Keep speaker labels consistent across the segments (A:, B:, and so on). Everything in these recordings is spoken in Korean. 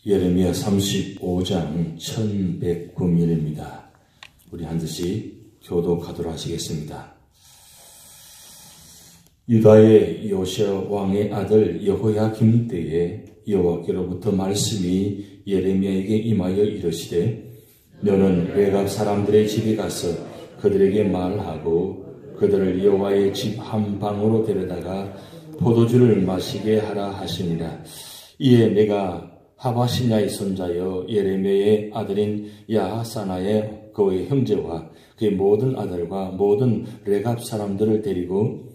A: 예레미야 35장 1109일입니다. 우리 한드씩 교독하도록 하시겠습니다. 유다의 요시야 왕의 아들 여호야김 때에 여호와께로부터 말씀이 예레미야에게 임하여 이르시되 너는 레갑 사람들의 집에 가서 그들에게 말하고 그들을 여호와의 집 한 방으로 데려다가 포도주를 마시게 하라 하시니라. 이에 내가 하바시냐의 손자여 예레미야의 아들인 야하사나의 그의 형제와 그의 모든 아들과 모든 레갑 사람들을 데리고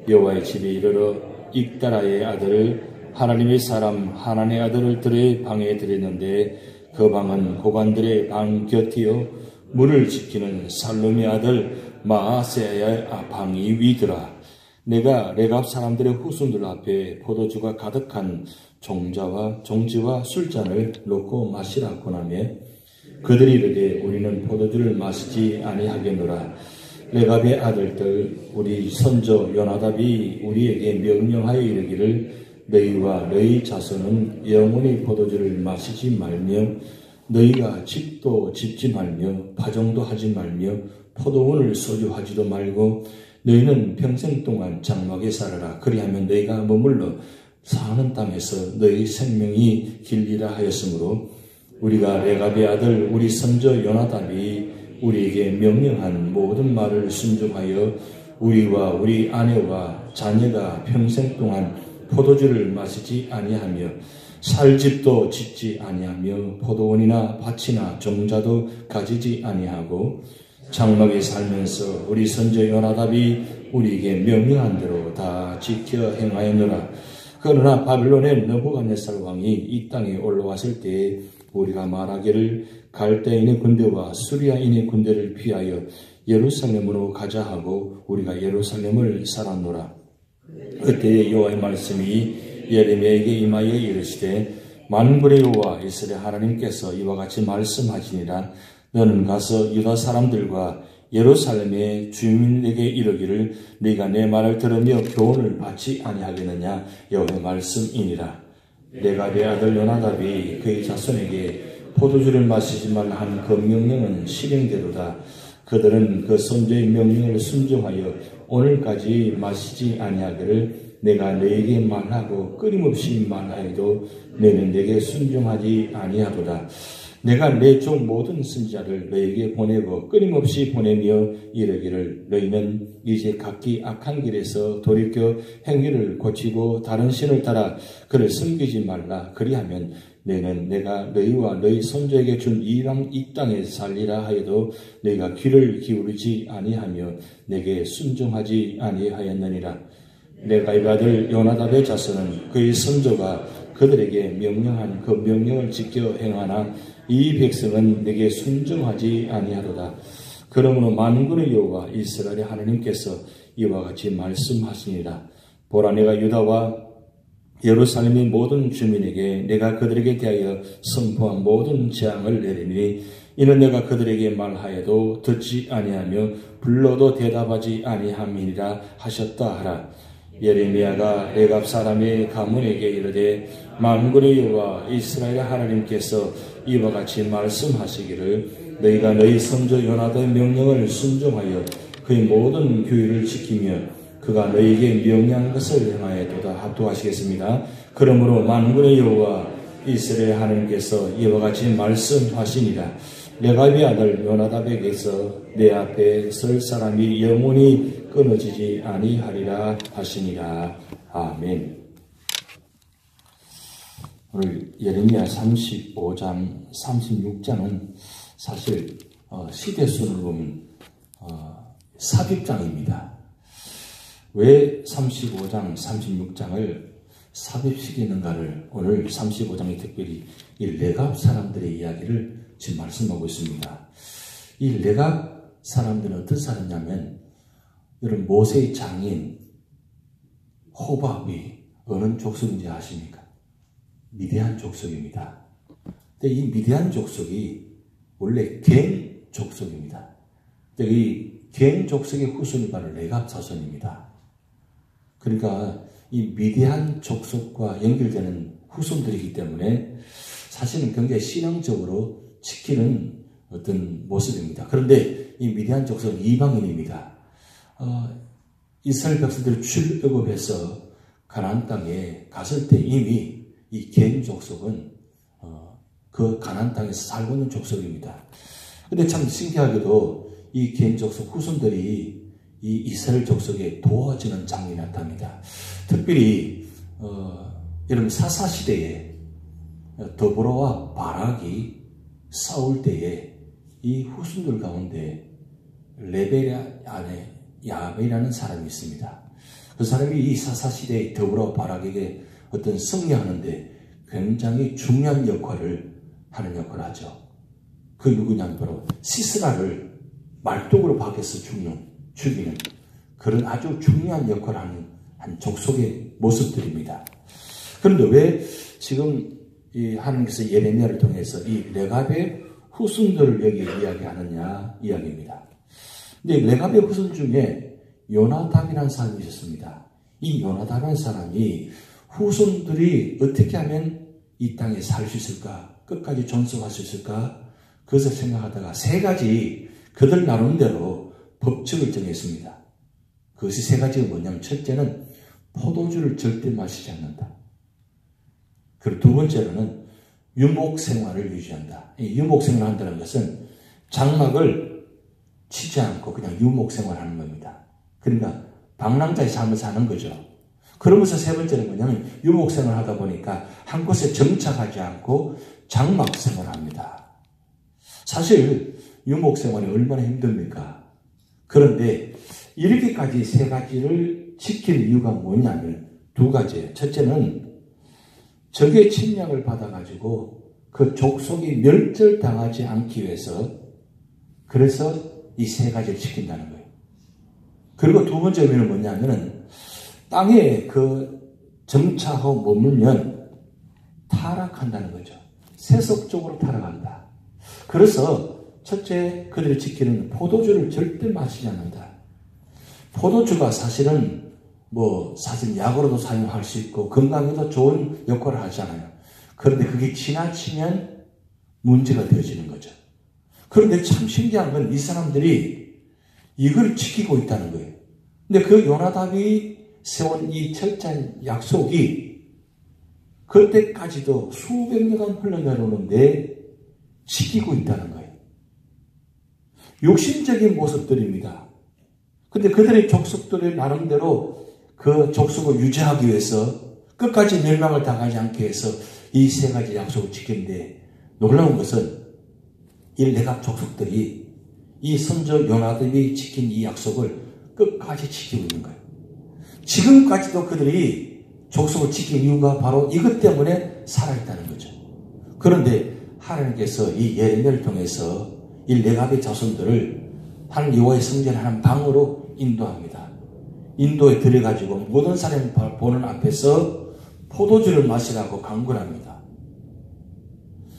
A: 여호와의 집에 이르러 익다라의 아들을 하나님의 사람 하난의 아들을 들의 방에 들였는데 그 방은 고관들의 방 곁이요 문을 지키는 살룸의 아들 마아세야의 방이 위더라. 내가 레갑 사람들의 후손들 앞에 포도주가 가득한 종지와 술잔을 놓고 마시라 권하며 그들이 이르되 우리는 포도주를 마시지 아니하겠노라. 레갑의 아들들 우리 선조 요나답이 우리에게 명령하여 이르기를 너희와 너희 자손은 영원히 포도주를 마시지 말며 너희가 집도 짓지 말며 파종도 하지 말며 포도원을 소유하지도 말고 너희는 평생 동안 장막에 살아라. 그리하면 너희가 머물러 사는 땅에서 너희 생명이 길리라 하였으므로 우리가 레갑의 아들 우리 선조 요나답이 우리에게 명령한 모든 말을 순종하여 우리와 우리 아내와 자녀가 평생 동안 포도주를 마시지 아니하며 살 집도 짓지 아니하며 포도원이나 밭이나 종자도 가지지 아니하고 장막에 살면서 우리 선조 요나답이 우리에게 명령한 대로 다 지켜 행하였노라. 그러나 바빌론의 느부갓네살 왕이 이 땅에 올라왔을 때에 우리가 말하기를 갈대인의 군대와 수리아인의 군대를 피하여 예루살렘으로 가자 하고 우리가 예루살렘을 살았노라. 그때의 여호와의 말씀이 예레미야에게 임하여 이르시되 만군의 여호와 이스라엘 하나님께서 이와 같이 말씀하시니라. 너는 가서 유다 사람들과 예루살렘의 주민에게 이르기를 네가 내 말을 들으며 교훈을 받지 아니하겠느냐 여호와의 말씀이니라. 내가 내 아들 요나답이 그의 자손에게 포도주를 마시지 말라 한 그 명령은 실행되도다. 그들은 그 선조의 명령을 순종하여 오늘까지 마시지 아니하기를 내가 너에게 말하고 끊임없이 말하여도 너는 내게 순종하지 아니하도다. 내가 내 종 모든 선지자를 너에게 보내고 끊임없이 보내며 이르기를 너희는 이제 각기 악한 길에서 돌이켜 행위를 고치고 다른 신을 따라 그를 섬기지 말라. 그리하면 너희는 내가 너희와 너희 손자에게 준 이 땅에 살리라 하여도 너희가 귀를 기울이지 아니하며 내게 순종하지 아니하였느니라. 레갑의 아들 요나답의 자손은 그의 선조가 그들에게 명령한 그 명령을 지켜 행하나 이 백성은 내게 순종하지 아니하도다. 그러므로 만군의 여호와 이스라엘의 하나님께서 이와 같이 말씀하시니라. 보라 내가 유다와 예루살렘의 모든 주민에게 내가 그들에게 대하여 선포한 모든 재앙을 내리니 이는 내가 그들에게 말하여도 듣지 아니하며 불러도 대답하지 아니함이니라 하셨다 하라. 예레미야가 레갑 사람의 가문에게 이르되 만군의 여호와 이스라엘 하나님께서 이와 같이 말씀하시기를 너희가 너희 선조 요나답의 명령을 순종하여 그의 모든 규율을 지키며 그가 너희에게 명령한 것을 행하여도다 합독하시겠습니다. 그러므로 만군의 여호와 이스라엘 하나님께서 이와 같이 말씀하시니라. 레갑의 아들 요나답에게서 내 앞에 설 사람이 영원히 끊어지지 아니하리라 하시니라. 아멘. 오늘 예레미야 35장, 36장은 사실 시대순으로 보면 삽입장입니다. 왜 35장, 36장을 삽입시키는가를 오늘 35장에 특별히 이 레갑 사람들의 이야기를 지금 말씀하고 있습니다. 이 레갑 사람들은 어떤 사람이냐면 여러분 모세의 장인 호밥이 어느 족속인지 아십니까? 미디안 족속입니다. 근데 이 미디안 족속이 원래 갱 족속입니다. 근데 이 갱 족속의 후손이 바로 레갑 자손입니다. 그러니까 이 미디안 족속과 연결되는 후손들이기 때문에 사실은 굉장히 신앙적으로 지키는 어떤 모습입니다. 그런데 이 미디안 족속은 이방인입니다. 이스라엘 백성들이 출애굽해서 가나안 땅에 갔을 때 이미 이 겐 족속은 그 가나안 땅에서 살고 있는 족속입니다. 근데 참 신기하게도 이 겐 족속 후손들이 이 이스라엘 족속에 도와주는 장면이 나타납니다. 특별히 여러분 사사시대에 더보라와 바락이 싸울 때에 이 후손들 가운데 레벨 안에 야벨이라는 사람이 있습니다. 그 사람이 이 사사시대의 더보라와 바락에게 어떤 승리하는데 굉장히 중요한 역할을 하죠. 그 누구냐면 바로 시스라를 말뚝으로 박여서 죽이는 그런 아주 중요한 역할을 하는 한 족속의 모습들입니다. 그런데 왜 지금 이 하나님께서 예레미야를 통해서 이 레갑의 후손들을 여기 이야기하느냐 이야기입니다. 근데 레갑의 후손 중에 요나답이라는 사람이 있었습니다. 이 요나답이라는 사람이 후손들이 어떻게 하면 이 땅에 살 수 있을까? 끝까지 존속할 수 있을까? 그것을 생각하다가 세 가지 그들 나름대로 법칙을 정했습니다. 그것이 세 가지가 뭐냐면 첫째는 포도주를 절대 마시지 않는다. 그리고 두 번째로는 유목 생활을 유지한다. 이 유목 생활을 한다는 것은 장막을 치지 않고 그냥 유목 생활하는 겁니다. 그러니까 방랑자의 삶을 사는 거죠. 그러면서 세 번째는 뭐냐면 유목 생활을 하다 보니까 한 곳에 정착하지 않고 장막 생활을 합니다. 사실 유목 생활이 얼마나 힘듭니까? 그런데 이렇게까지 세 가지를 지킬 이유가 뭐냐면 두 가지예요. 첫째는 적의 침략을 받아가지고 그 족속이 멸절당하지 않기 위해서 그래서 이 세 가지를 지킨다는 거예요. 그리고 두 번째 의미는 뭐냐면은 땅에 그 정착하고 머물면 타락한다는 거죠. 세속적으로 타락한다. 그래서 첫째 그들이 지키는 포도주를 절대 마시지 않는다. 포도주가 사실은 사실 약으로도 사용할 수 있고 건강에도 좋은 역할을 하잖아요. 그런데 그게 지나치면 문제가 되어지는 거죠. 그런데 참 신기한 건 이 사람들이 이걸 지키고 있다는 거예요. 근데 그 요나답이 세운 이 철저한 약속이 그때까지도 수백 년간 흘러내려오는데 지키고 있다는 거예요. 욕심적인 모습들입니다. 근데 그들의 족속들이 나름대로 그 족속을 유지하기 위해서 끝까지 멸망을 당하지 않기 위해서 이 세 가지 약속을 지키는데 놀라운 것은 이 레갑 족속들이 이 선조 요나답이 지킨 이 약속을 끝까지 지키고 있는 거예요. 지금까지도 그들이 족속을 지킨 이유가 바로 이것 때문에 살아있다는 거죠. 그런데 하나님께서 이 예레미야를 통해서 이 레갑의 자손들을 하나님 여호와의 성전에 한 방으로 인도합니다. 인도에 들여가지고 모든 사람이 보는 앞에서 포도주를 마시라고 강권합니다.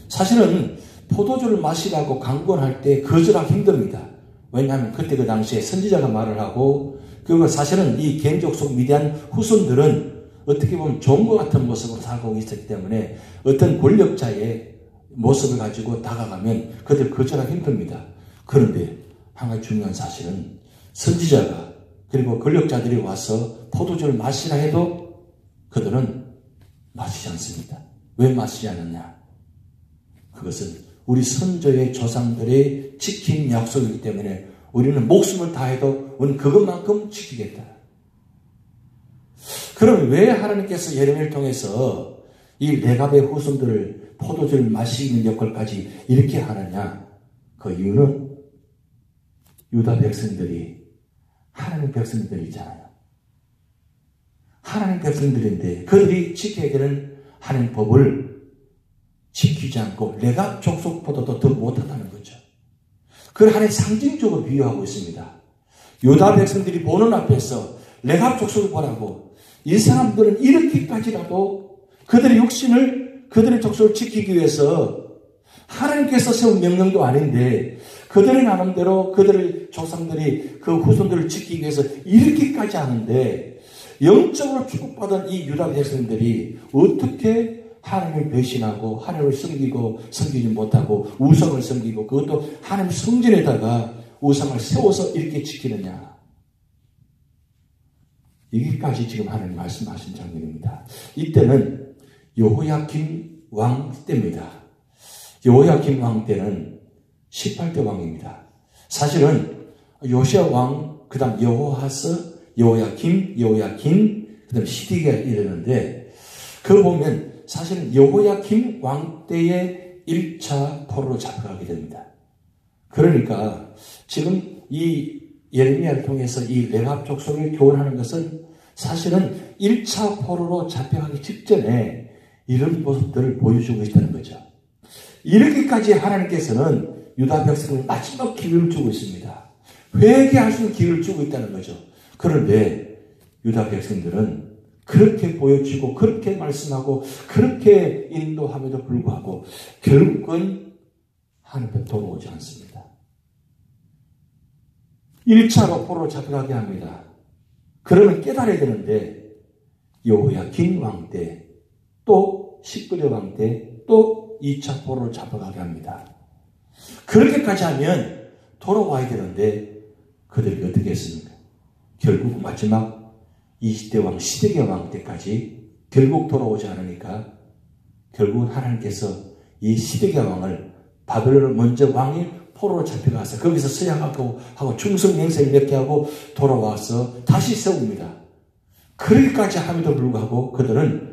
A: 사실은 포도주를 마시라고 강권할 때 거절하기 힘듭니다. 왜냐하면 그때 그 당시에 선지자가 말을 하고 그리고 사실은 이 겐족속 미디안 후손들은 어떻게 보면 종과 같은 모습으로 살고 있었기 때문에 어떤 권력자의 모습을 가지고 다가가면 그들 거절하기 힘듭니다. 그런데 한 가지 중요한 사실은 선지자가 그리고 권력자들이 와서 포도주를 마시라 해도 그들은 마시지 않습니다. 왜 마시지 않느냐? 그것은 우리 선조의 조상들의 지킨 약속이기 때문에 우리는 목숨을 다해도 우리는 그것만큼 지키겠다. 그럼 왜 하나님께서 예레미야를 통해서 이 레갑의 후손들을 포도주를 마시는 역할까지 이렇게 하느냐? 그 이유는 유다 백성들이 하나님 백성들이잖아요. 하나님 백성들인데 그들이 지켜야 되는 하나님 법을 지키지 않고 레갑 족속보다도 더 못하다는 거죠. 그걸 하나님 상징적으로 비유하고 있습니다. 유다 백성들이 보는 앞에서 레갑 족속을 보라고 이 사람들은 이렇게까지라도 그들의 육신을 그들의 족속을 지키기 위해서 하나님께서 세운 명령도 아닌데 그들의 나름대로 그들의 조상들이 그 후손들을 지키기 위해서 이렇게까지 하는데 영적으로 축복받은 이 유다 백성들이 어떻게 하나님을 배신하고 하나님을 섬기지 못하고 우상을 섬기고 그것도 하나님 성전에다가 우상을 세워서 이렇게 지키느냐. 여기까지 지금 하나님 말씀하신 장면입니다. 이때는 여호야김 왕 때입니다. 여호야김 왕 때는 18대 왕입니다. 사실은 요시야 왕, 그 다음 여호하스, 여호야김, 그 다음 시디기가 이르는데 그걸 보면 사실은 여호야김 왕 때의 1차 포로로 잡혀가게 됩니다. 그러니까 지금 이 예레미야를 통해서 이 레갑 족속을 교훈하는 것은 사실은 1차 포로로 잡혀가기 직전에 이런 모습들을 보여주고 있다는 거죠. 이렇게까지 하나님께서는 유다 백성을 마지막 기회를 주고 있습니다. 회개할 수 있는 기회를 주고 있다는 거죠. 그런데 유다 백성들은 그렇게 보여주고 그렇게 말씀하고 그렇게 인도함에도 불구하고 결국은 하나님 앞에 돌아오지 않습니다. 1차로 포로로 잡혀가게 합니다. 그러면 깨달아야 되는데 여호야김 왕 때 또 시끄려 왕 때 또 2차 포로로 잡혀가게 합니다. 그렇게까지 하면 돌아와야 되는데 그들이 어떻게 했습니까? 결국 마지막 20대 왕 시드기야 왕 때까지 결국 돌아오지 않으니까 결국은 하나님께서 이 시드기야 왕을 바벨론을 먼저 왕이 포로로 잡혀가서 거기서 서양하고 충성 맹세를 몇 개 하고 돌아와서 다시 세웁니다. 그러기까지 함에도 불구하고 그들은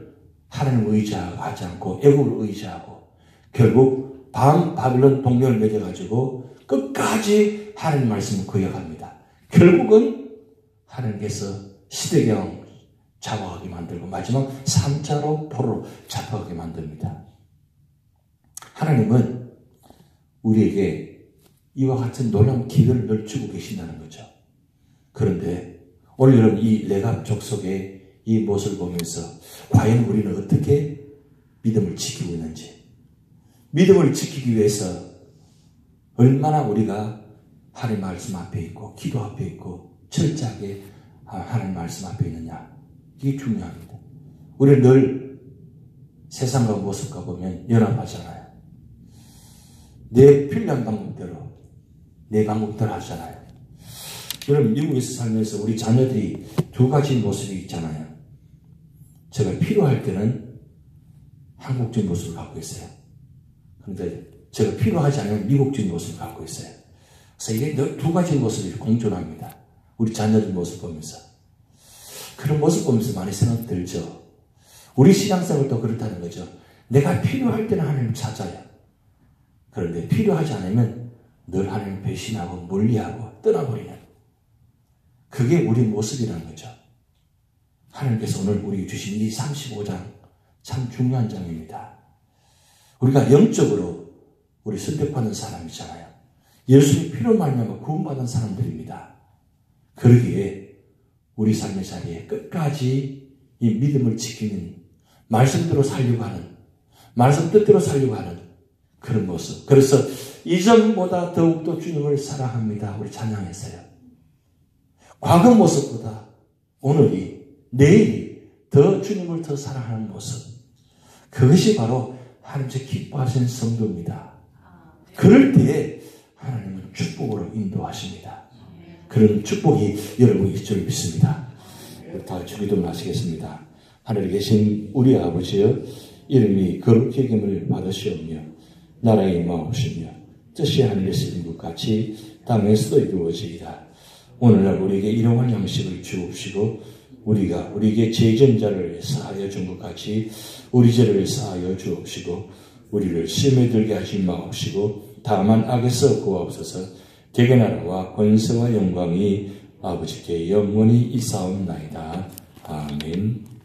A: 하나님을 의지하지 않고 애국을 의지하고 결국 바벨론 동맹을 맺어가지고 끝까지 하나님 말씀을 거역합니다. 결국은 하나님께서 시드기야 왕 잡아가게 만들고 마지막 3차로 포로로 잡아가게 만듭니다. 하나님은 우리에게 이와 같은 놀라운 기회를 늘 주고 계신다는 거죠. 그런데 오늘 여러분 이 레갑 족속의 이 모습을 보면서 과연 우리는 어떻게 믿음을 지키고 있는지, 믿음을 지키기 위해서 얼마나 우리가 하나님 말씀 앞에 있고 기도 앞에 있고 철저하게 하나님 말씀 앞에 있느냐, 이게 중요합니다. 우리는 늘 세상과 모습과 보면 연합하잖아요. 내 필요한 방법대로 내 방법대로 하잖아요. 여러분 미국에서 살면서 우리 자녀들이 두 가지 모습이 있잖아요. 제가 필요할 때는 한국적인 모습을 갖고 있어요. 그런데 제가 필요하지 않으면 미국적인 모습을 갖고 있어요. 그래서 이게 두 가지 모습이 공존합니다. 우리 자녀들 모습 보면서. 그런 모습 보면서 많이 생각 들죠. 우리 신앙생활도 그렇다는 거죠. 내가 필요할 때는 하나님을 찾아요. 그런데 필요하지 않으면 늘 하나님을 배신하고 멀리하고 떠나버리는, 그게 우리 모습이라는 거죠. 하나님께서 오늘 우리 주신 이 35장 참 중요한 장입니다. 우리가 영적으로 우리 선택받는 사람이잖아요. 예수의 피로 말미암아 구원받은 사람들입니다. 그러기에 우리 삶의 자리에 끝까지 이 믿음을 지키는, 말씀대로 살려고 하는, 말씀 뜻대로 살려고 하는 그런 모습. 그래서 이전보다 더욱더 주님을 사랑합니다. 우리 찬양했어요. 과거 모습보다 오늘이, 내일이 더 주님을 더 사랑하는 모습. 그것이 바로 하나님께서 기뻐하시는 성도입니다. 그럴 때에 하나님은 축복으로 인도하십니다. 그런 축복이 여러분이 있을 줄 믿습니다. 다 주기도를 하시겠습니다. 하늘에 계신 우리 아버지여, 이름이 거룩히 여김을 받으시오며 나라의 임하옵시며 뜻이 하늘에서 이룬 것 같이 땅에서도 이루어지이다. 오늘날 우리에게 일용할 양식을 주옵시고 우리가 우리에게 죄전자를 사하여 준 것 같이 우리 죄를 사하여 주옵시고 우리를 시험에 들게 하지 마옵시고 다만 악에서 구하옵소서. 대개 나라와 권세와 영광이 아버지께 영원히 있사옵나이다. 아멘.